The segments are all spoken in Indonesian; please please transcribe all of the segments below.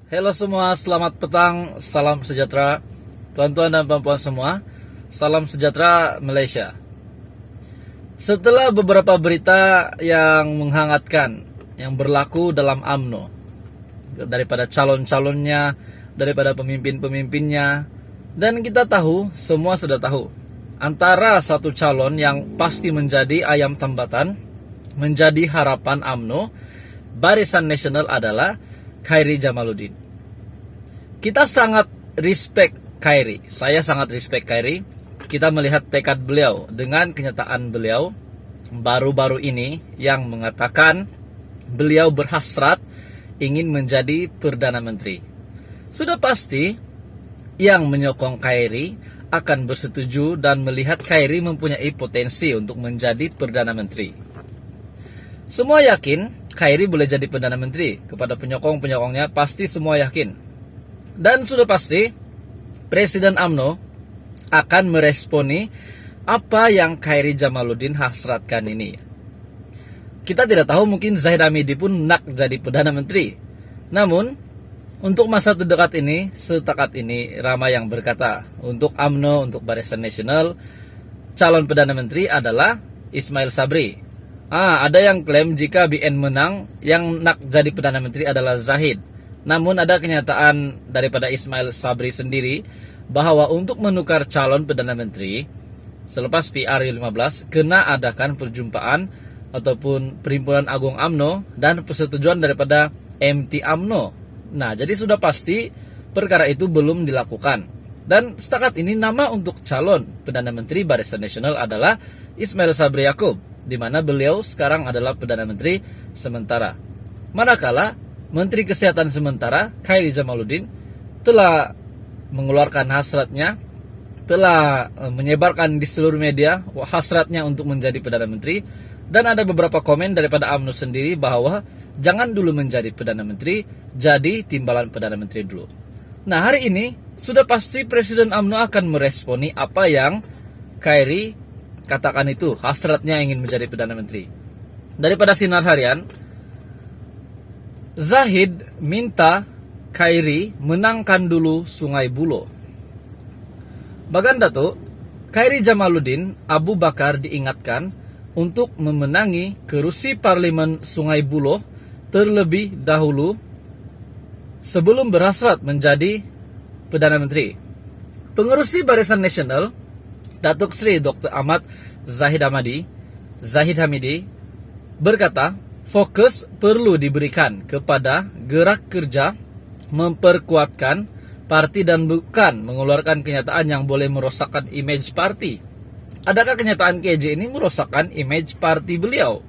Halo semua, selamat petang, salam sejahtera tuan-tuan dan puan-puan semua. Salam sejahtera Malaysia. Setelah beberapa berita yang menghangatkan yang berlaku dalam UMNO, daripada calon-calonnya, daripada pemimpin-pemimpinnya, dan kita tahu, semua sudah tahu, antara satu calon yang pasti menjadi ayam tambatan, menjadi harapan UMNO, Barisan Nasional adalah Khairy Jamaluddin. Kita sangat respect Khairy. Saya sangat respect Khairy. Kita melihat tekad beliau dengan kenyataan beliau baru-baru ini yang mengatakan beliau berhasrat ingin menjadi Perdana Menteri. Sudah pasti yang menyokong Khairy akan bersetuju dan melihat Khairy mempunyai potensi untuk menjadi Perdana Menteri. Semua yakin Khairy boleh jadi Perdana Menteri. Kepada penyokong-penyokongnya pasti semua yakin. Dan sudah pasti Presiden UMNO akan meresponi apa yang Khairy Jamaluddin hasratkan ini. Kita tidak tahu, mungkin Zahid Hamidi pun nak jadi Perdana Menteri. Namun untuk masa terdekat ini, setakat ini ramai yang berkata untuk UMNO, untuk Barisan Nasional, calon Perdana Menteri adalah Ismail Sabri. Ada yang klaim jika BN menang, yang nak jadi Perdana Menteri adalah Zahid. Namun ada kenyataan daripada Ismail Sabri sendiri bahwa untuk menukar calon Perdana Menteri selepas PRU 15 kena adakan perjumpaan ataupun Perhimpunan Agung UMNO dan persetujuan daripada MT UMNO. Nah, jadi sudah pasti perkara itu belum dilakukan. Dan setakat ini nama untuk calon Perdana Menteri Barisan Nasional adalah Ismail Sabri Yaakob, di mana beliau sekarang adalah Perdana Menteri sementara. Manakala Menteri Kesehatan sementara Khairy Jamaluddin telah mengeluarkan hasratnya, telah menyebarkan di seluruh media hasratnya untuk menjadi Perdana Menteri, dan ada beberapa komen daripada UMNO sendiri bahwa jangan dulu menjadi Perdana Menteri, jadi timbalan Perdana Menteri dulu. Nah, hari ini sudah pasti Presiden UMNO akan meresponi apa yang Khairy katakan itu, hasratnya ingin menjadi Perdana Menteri. Daripada Sinar Harian, Zahid minta Khairy menangkan dulu Sungai Buloh. Baganda tu, Khairy Jamaluddin Abu Bakar diingatkan untuk memenangi kerusi Parlimen Sungai Buloh terlebih dahulu sebelum berhasrat menjadi Perdana Menteri. Pengerusi Barisan Nasional Datuk Seri Dr. Ahmad Zahid Hamidi berkata, fokus perlu diberikan kepada gerak kerja memperkuatkan parti dan bukan mengeluarkan kenyataan yang boleh merosakkan image parti. Adakah kenyataan KJ ini merosakkan image parti beliau?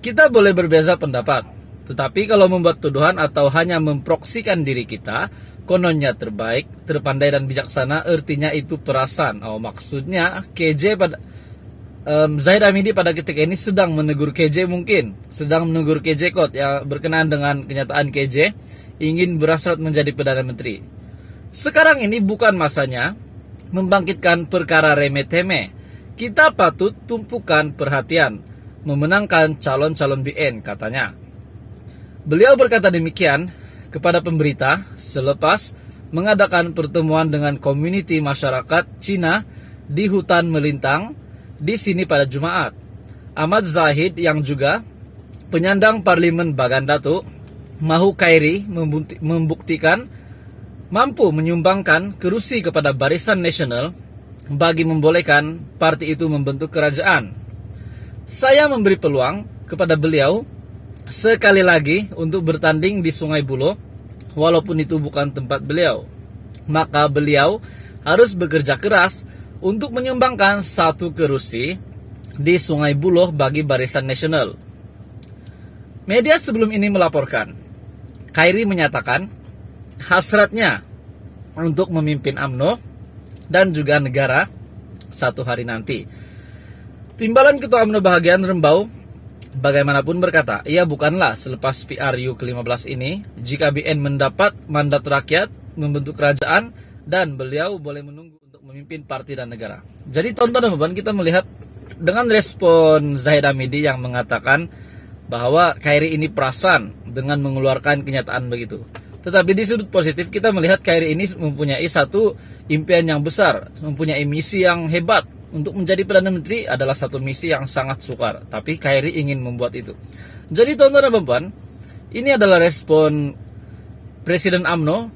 Kita boleh berbeza pendapat, tetapi kalau membuat tuduhan atau hanya memproksikan diri kita, kononnya terbaik, terpandai dan bijaksana, artinya itu perasaan. Maksudnya KJ pada Zahid Hamidi pada ketika ini sedang menegur KJ, mungkin sedang menegur KJ Kot yang berkenaan dengan kenyataan KJ ingin berhasrat menjadi Perdana Menteri. Sekarang ini bukan masanya membangkitkan perkara remeh-temeh. Kita patut tumpukan perhatian memenangkan calon-calon BN, katanya. Beliau berkata demikian kepada pemberita selepas mengadakan pertemuan dengan komuniti masyarakat Cina di hutan melintang di sini pada Jumaat. Ahmad Zahid yang juga penyandang Parlimen Baganda tu mahu Khairy membuktikan mampu menyumbangkan kerusi kepada Barisan Nasional bagi membolehkan parti itu membentuk kerajaan. Saya memberi peluang kepada beliau sekali lagi untuk bertanding di Sungai Buloh, walaupun itu bukan tempat beliau. Maka beliau harus bekerja keras untuk menyumbangkan satu kerusi di Sungai Buloh bagi Barisan Nasional. Media sebelum ini melaporkan, Khairy menyatakan hasratnya untuk memimpin UMNO dan juga negara satu hari nanti. Timbalan Ketua UMNO bahagian Rembau bagaimanapun berkata, ia bukanlah selepas PRU ke-15 ini, jika BN mendapat mandat rakyat membentuk kerajaan dan beliau boleh menunggu untuk memimpin parti dan negara. Jadi tonton dan beban kita melihat dengan respon Zahid Hamidi yang mengatakan bahwa Kyrie ini perasan dengan mengeluarkan kenyataan begitu. Tetapi di sudut positif kita melihat Kyrie ini mempunyai satu impian yang besar, mempunyai misi yang hebat. Untuk menjadi Perdana Menteri adalah satu misi yang sangat sukar, tapi Kyrie ingin membuat itu. Jadi teman-teman dan perempuan, ini adalah respon Presiden UMNO,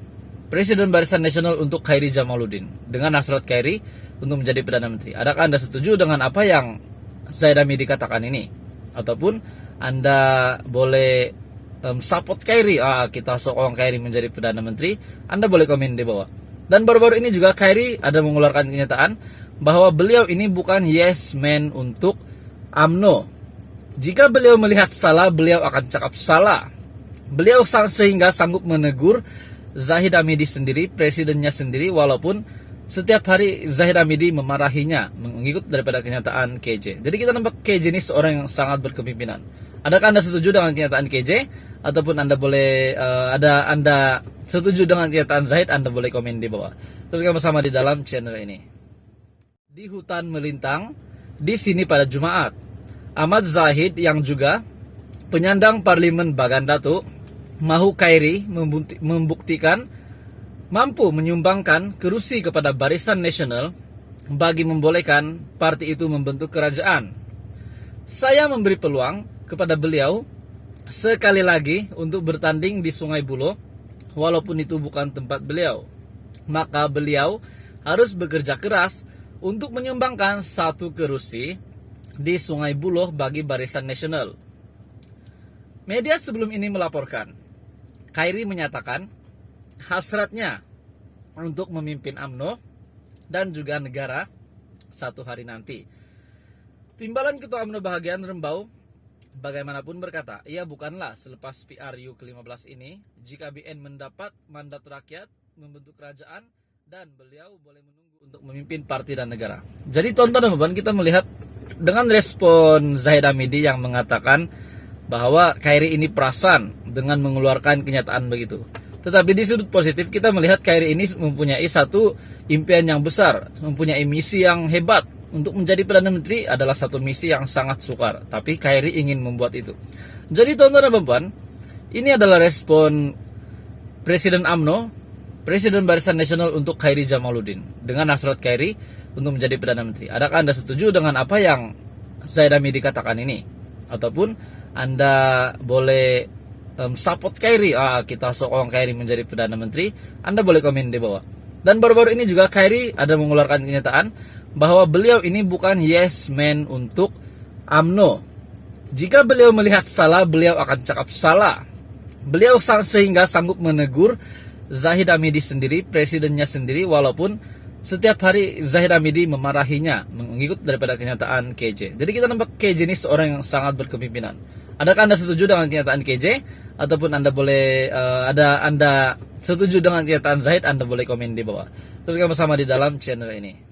Presiden Barisan Nasional untuk Khairy Djamaluddin dengan hasrat Kyrie untuk menjadi Perdana Menteri. Adakah Anda setuju dengan apa yang Zahid Hamidi katakan ini? Ataupun Anda boleh support Kyrie, kita sokong Kyrie menjadi Perdana Menteri, Anda boleh komen di bawah. Dan baru-baru ini juga Kyrie ada mengeluarkan kenyataan bahwa beliau ini bukan yes man untuk UMNO. Jika beliau melihat salah, beliau akan cakap salah. Beliau sehingga sanggup menegur Zahid Hamidi sendiri, presidennya sendiri, walaupun setiap hari Zahid Hamidi memarahinya mengikut daripada kenyataan KJ. Jadi kita nampak KJ ini seorang yang sangat berkepimpinan. Adakah Anda setuju dengan kenyataan KJ? Ataupun Anda boleh Anda setuju dengan kenyataan Zahid? Anda boleh komen di bawah. Terus bersama di dalam channel ini. Di hutan melintang, di sini pada Jumaat, Ahmad Zahid yang juga penyandang Parlimen Bagan Datuk mahu Kyrie membuktikan mampu menyumbangkan kerusi kepada Barisan Nasional bagi membolehkan parti itu membentuk kerajaan. Saya memberi peluang kepada beliau sekali lagi untuk bertanding di Sungai Buloh, walaupun itu bukan tempat beliau. Maka beliau harus bekerja keras untuk menyumbangkan satu kerusi di Sungai Buloh bagi Barisan Nasional. Media sebelum ini melaporkan, Kyrie menyatakan hasratnya untuk memimpin UMNO dan juga negara satu hari nanti. Timbalan Ketua UMNO Bahagian Rembau bagaimanapun berkata, ia bukanlah selepas PRU ke-15 ini jika BN mendapat mandat rakyat membentuk kerajaan dan beliau boleh menunggu untuk memimpin parti dan negara. Jadi tonton kita melihat dengan respon Zahid Hamidi yang mengatakan bahwa Kyrie ini perasan dengan mengeluarkan kenyataan begitu. Tetapi di sudut positif kita melihat Kyrie ini mempunyai satu impian yang besar, mempunyai misi yang hebat. Untuk menjadi Perdana Menteri adalah satu misi yang sangat sukar, tapi Kyrie ingin membuat itu. Jadi teman-teman dan perempuan, ini adalah respon Presiden UMNO, Presiden Barisan Nasional untuk Khairy Djamaluddin dengan hasrat Kyrie untuk menjadi Perdana Menteri. Adakah Anda setuju dengan apa yang Zahid Hamidi katakan ini? Ataupun Anda boleh support Kyrie, kita sokong Kyrie menjadi Perdana Menteri, Anda boleh komen di bawah. Dan baru-baru ini juga Kyrie ada mengeluarkan kenyataan bahwa beliau ini bukan yes man untuk UMNO. Jika beliau melihat salah, beliau akan cakap salah. Beliau sehingga sanggup menegur Zahid Hamidi sendiri, presidennya sendiri, walaupun setiap hari Zahid Hamidi memarahinya mengikut daripada kenyataan KJ. Jadi kita nampak KJ ini seorang yang sangat berkepimpinan. Adakah Anda setuju dengan kenyataan KJ? Ataupun Anda boleh Anda setuju dengan kenyataan Zahid? Anda boleh komen di bawah. Terus bersama di dalam channel ini.